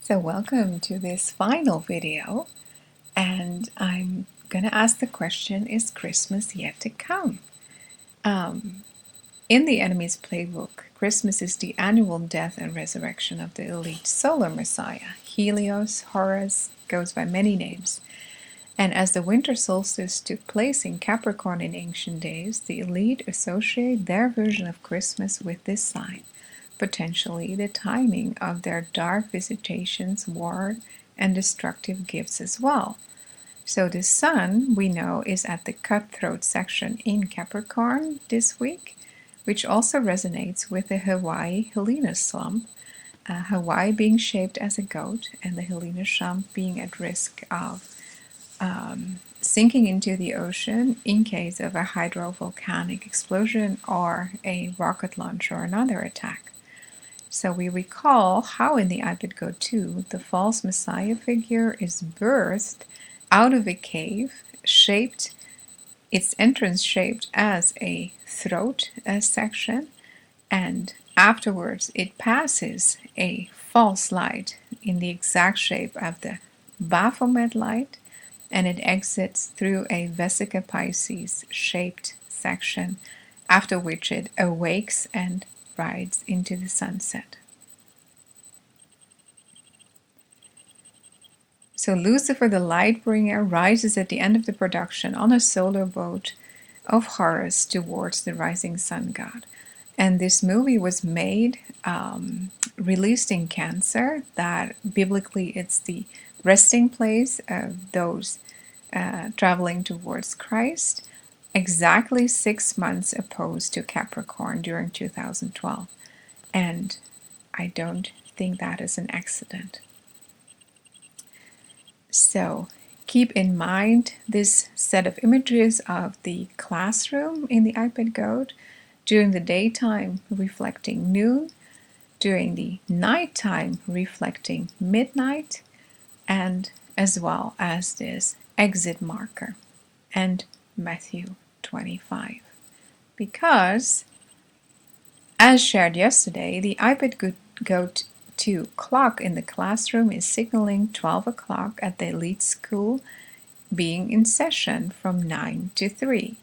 So welcome to this final video, and I'm gonna ask the question, is Christmas yet to come? In the enemy's playbook, Christmas is the annual death and resurrection of the elite solar messiah. Helios, Horus, goes by many names. And as the winter solstice took place in Capricorn in ancient days, the elite associate their version of Christmas with this sign, potentially the timing of their dark visitations, war, and destructive gifts as well. So the sun, we know, is at the cutthroat section in Capricorn this week, which also resonates with the Hawaii Helena slump, Hawaii being shaped as a goat and the Helena slump being at risk of sinking into the ocean in case of a hydrovolcanic explosion or a rocket launch or another attack. So we recall how in the Aborted Go 2, the false Messiah figure is birthed out of a cave, shaped, its entrance shaped as a throat section, and afterwards it passes a false light in the exact shape of the Baphomet light, and it exits through a Vesica Pisces shaped section, after which it awakes and rides into the sunset. So Lucifer the light bringer rises at the end of the production on a solar boat of Horus towards the rising sun god. And this movie was made, released in Cancer, that biblically it's the resting place of those traveling towards Christ, exactly 6 months opposed to Capricorn during 2012. And I don't think that is an accident. So keep in mind this set of images of the classroom in the iPad Goat, during the daytime reflecting noon, during the nighttime reflecting midnight, and as well as this exit marker and Matthew 25. Because, as shared yesterday, the iPad Goat 2 clock in the classroom is signaling 12 o'clock at the elite school being in session from 9 to 3.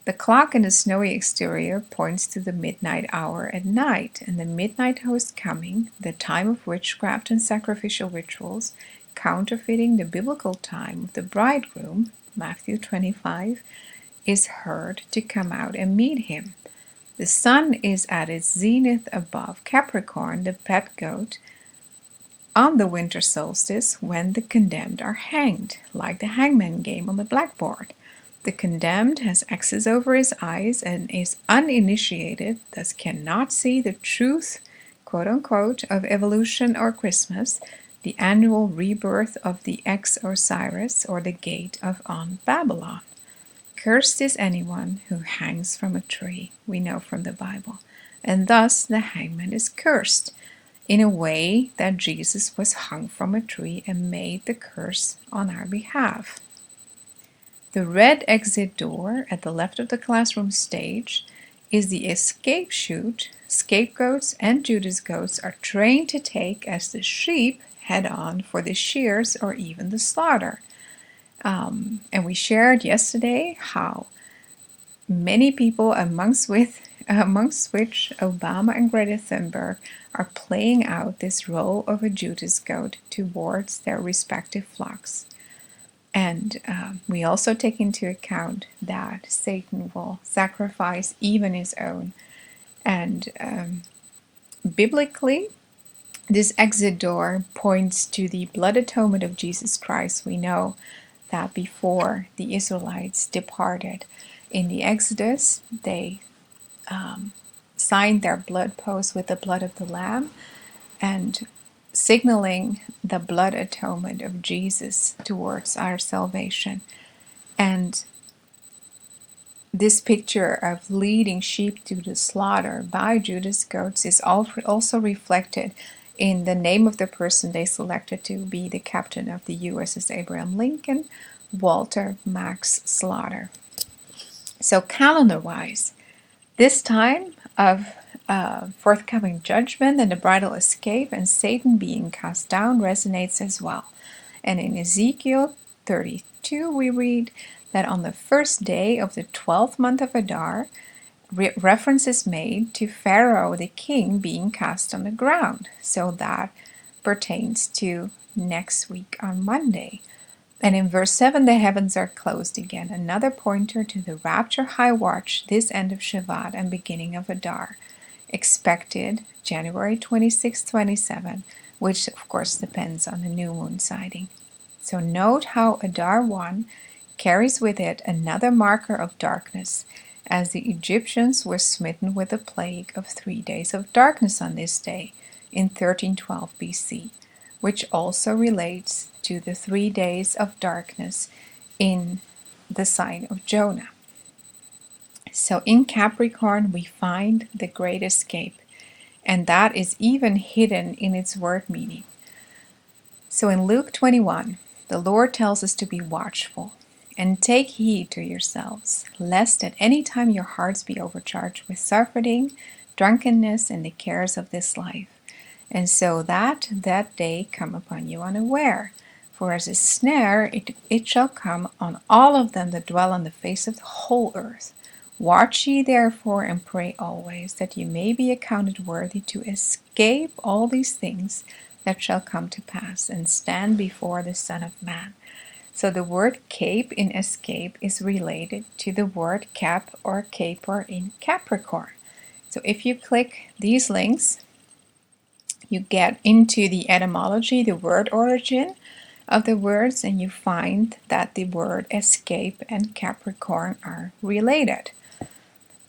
The clock in the snowy exterior points to the midnight hour at night, and the midnight host coming, the time of witchcraft and sacrificial rituals, counterfeiting the biblical time of the bridegroom, Matthew 25, is heard to come out and meet him. The sun is at its zenith above Capricorn, the pet goat, on the winter solstice when the condemned are hanged, like the hangman game on the blackboard. The condemned has X's over his eyes and is uninitiated, thus cannot see the truth, quote unquote, of evolution or Christmas, the annual rebirth of the ex-Osiris or the gate of On Babylon. Cursed is anyone who hangs from a tree, we know from the Bible, and thus the hangman is cursed, in a way that Jesus was hung from a tree and made the curse on our behalf. The red exit door at the left of the classroom stage is the escape chute scapegoats and Judas goats are trained to take as the sheep head on for the shears or even the slaughter. And we shared yesterday how many people, amongst which Obama and Greta Thunberg, are playing out this role of a Judas goat towards their respective flocks. And we also take into account that Satan will sacrifice even his own. And biblically, this exit door points to the blood atonement of Jesus Christ. We know that before the Israelites departed in the Exodus, they signed their blood posts with the blood of the Lamb, and signaling the blood atonement of Jesus towards our salvation. And this picture of leading sheep to the slaughter by Judas goats is also reflected in the name of the person they selected to be the captain of the USS Abraham Lincoln, Walter Max Slaughter. So calendar-wise, this time of forthcoming judgment and the bridal escape and Satan being cast down resonates as well. And in Ezekiel 32 we read that on the first day of the 12th month of Adar, reference is made to Pharaoh the king being cast on the ground. So that pertains to next week on Monday. And in verse 7, the heavens are closed again, another pointer to the rapture high watch, this end of Shavat and beginning of Adar, expected January 26, 27, which of course depends on the new moon sighting. So note how Adar 1 carries with it another marker of darkness, as the Egyptians were smitten with a plague of 3 days of darkness on this day in 1312 BC, which also relates to the 3 days of darkness in the sign of Jonah. So in Capricorn we find the great escape, and that is even hidden in its word meaning. So in Luke 21, the Lord tells us to be watchful and take heed to yourselves, lest at any time your hearts be overcharged with surfeiting, drunkenness, and the cares of this life, and so that day come upon you unaware. For as a snare it shall come on all of them that dwell on the face of the whole earth. Watch ye therefore and pray always, that ye may be accounted worthy to escape all these things that shall come to pass, and stand before the Son of Man. So the word cape in escape is related to the word cap or caper in Capricorn. So if you click these links, you get into the etymology, the word origin of the words, and you find that the word escape and Capricorn are related.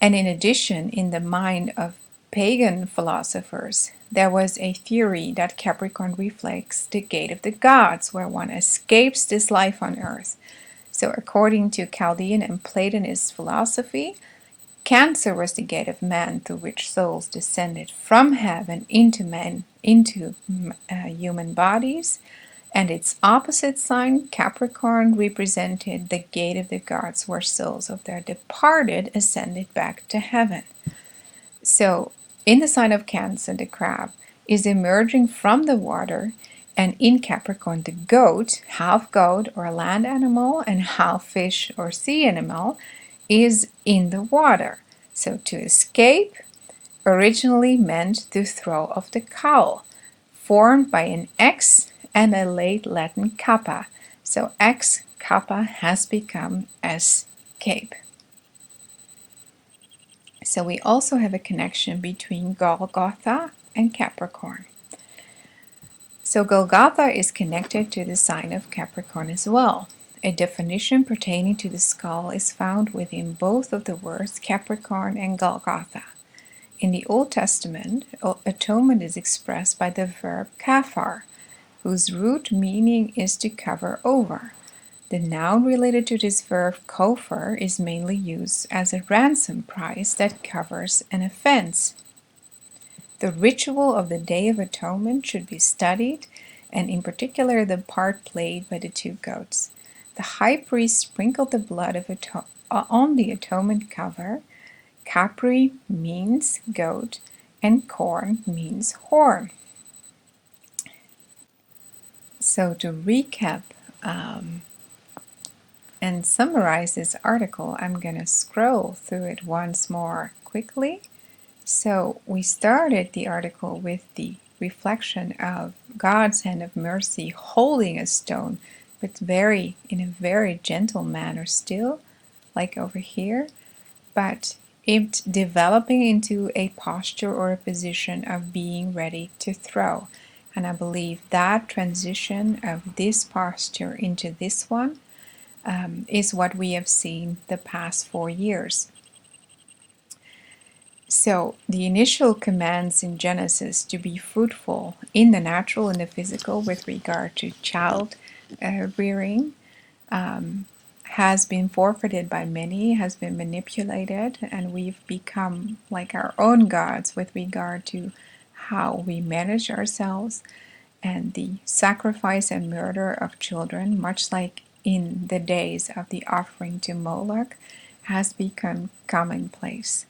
And in addition, in the mind of pagan philosophers, there was a theory that Capricorn reflects the gate of the gods, where one escapes this life on earth. So according to Chaldean and Platonist philosophy, Cancer was the gate of man through which souls descended from heaven into human bodies, and its opposite sign, Capricorn, represented the gate of the gods where souls of their departed ascended back to heaven. So in the sign of Cancer, the crab is emerging from the water, and in Capricorn, the goat, half goat or land animal and half fish or sea animal, is in the water. So to escape originally meant to throw off the cowl, formed by an X and a late Latin kappa. So X kappa has become escape. So we also have a connection between Golgotha and Capricorn. So Golgotha is connected to the sign of Capricorn as well. A definition pertaining to the skull is found within both of the words Capricorn and Golgotha. In the Old Testament, atonement is expressed by the verb kafar, whose root meaning is to cover over. The noun related to this verb kofar is mainly used as a ransom price that covers an offense. The ritual of the Day of Atonement should be studied, and in particular the part played by the two goats. The high priest sprinkled the blood on the atonement cover. Capri means goat, and corn means horn. So to recap and summarize this article, I'm going to scroll through it once more quickly. So we started the article with the reflection of God's hand of mercy holding a stone, but in a very gentle manner still, like over here, but it developing into a posture or a position of being ready to throw. And I believe that transition of this posture into this one is what we have seen the past 4 years. So the initial commands in Genesis to be fruitful in the natural and the physical with regard to child rearing has been forfeited by many, has been manipulated, and we've become like our own gods with regard to how we manage ourselves, and the sacrifice and murder of children, much like in the days of the offering to Moloch, has become commonplace.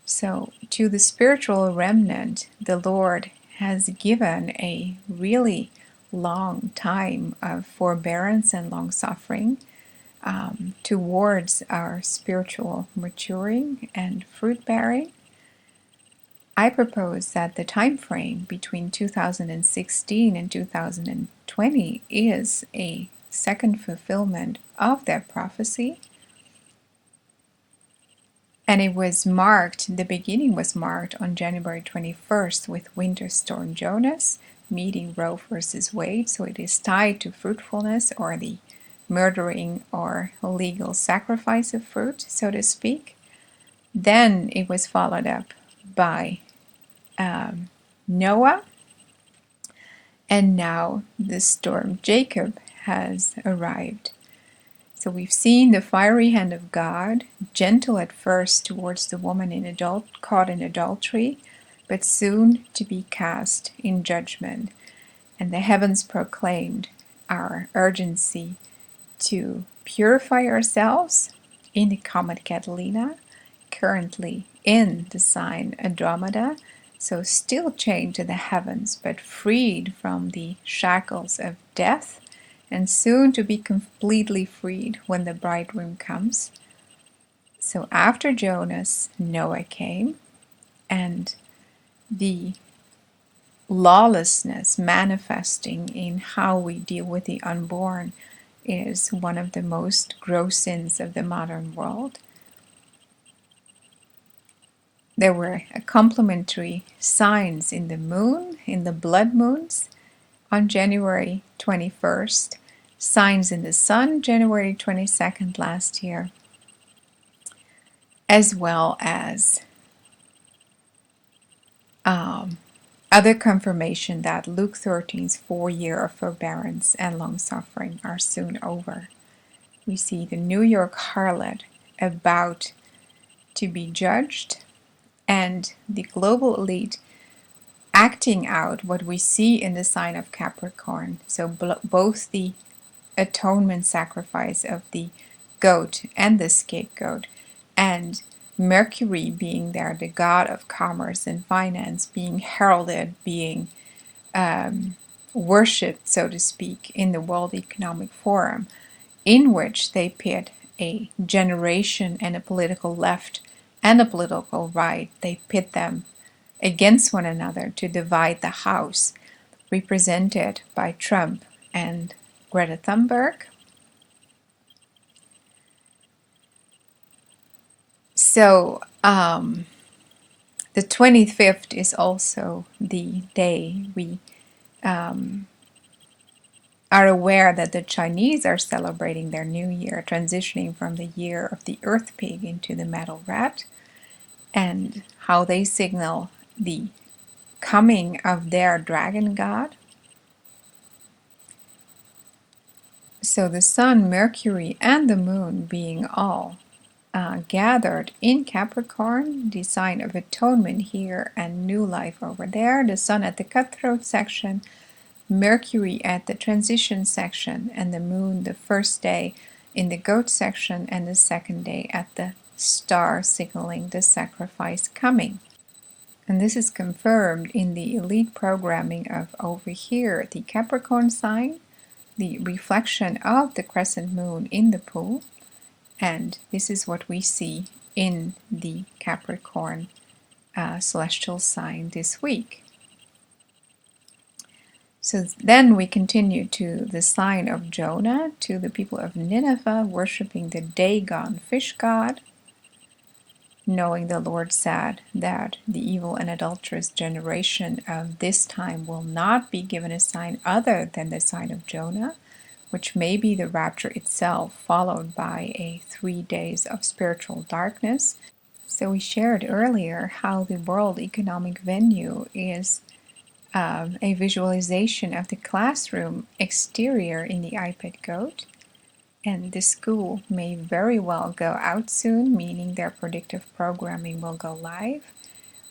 So, to the spiritual remnant, the Lord has given a really long time of forbearance and long suffering towards our spiritual maturing and fruit bearing. I propose that the time frame between 2016 and 2020 is a second fulfillment of that prophecy. And it was marked, the beginning was marked on January 21st with Winter Storm Jonas meeting Roe versus Wade. So it is tied to fruitfulness, or the murdering or legal sacrifice of fruit, so to speak. Then it was followed up by Noah, and now the storm Jacob has arrived. So we've seen the fiery hand of God, gentle at first towards the woman caught in adultery, but soon to be cast in judgment. And the heavens proclaimed our urgency to purify ourselves in the comet Catalina, currently in the sign Andromeda, so still chained to the heavens, but freed from the shackles of death, and soon to be completely freed when the bridegroom comes. So after Jonas, Noah came, and the lawlessness manifesting in how we deal with the unborn is one of the most gross sins of the modern world. There were complementary signs in the moon, in the blood moons, on January 21st, signs in the sun, January 22nd last year, as well as other confirmation that Luke 13's 4 year of forbearance and long suffering are soon over. We see the New York harlot about to be judged, and the global elite acting out what we see in the sign of Capricorn. So both the atonement sacrifice of the goat and the scapegoat, and Mercury being there, the god of commerce and finance, being heralded, being worshipped, so to speak, in the World Economic Forum, in which they pit a generation and a political left and a political right. They pit them against one another to divide the House, represented by Trump and Greta Thunberg. So the 25th is also the day we are aware that the Chinese are celebrating their new year, transitioning from the year of the earth pig into the metal rat, and how they signal the coming of their dragon god. So the sun, Mercury, and the moon being all gathered in Capricorn, the sign of atonement here and new life over there, the sun at the cutthroat section, Mercury at the transition section, and the moon the first day in the goat section, and the second day at the star signaling the sacrifice coming. And this is confirmed in the elite programming of over here, the Capricorn sign, the reflection of the crescent moon in the pool, and this is what we see in the Capricorn celestial sign this week. So then we continue to the sign of Jonah, to the people of Nineveh, worshiping the Dagon fish god, knowing the Lord said that the evil and adulterous generation of this time will not be given a sign other than the sign of Jonah, which may be the rapture itself, followed by a 3 days of spiritual darkness. So we shared earlier how the World Economic Venue is a visualization of the classroom exterior in the iPad Goat, and the school may very well go out soon, meaning their predictive programming will go live.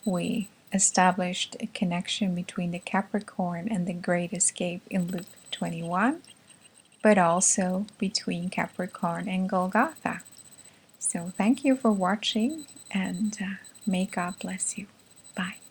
We established a connection between the Capricorn and the Great Escape in Luke 21, but also between Capricorn and Golgotha. So thank you for watching, and may God bless you. Bye.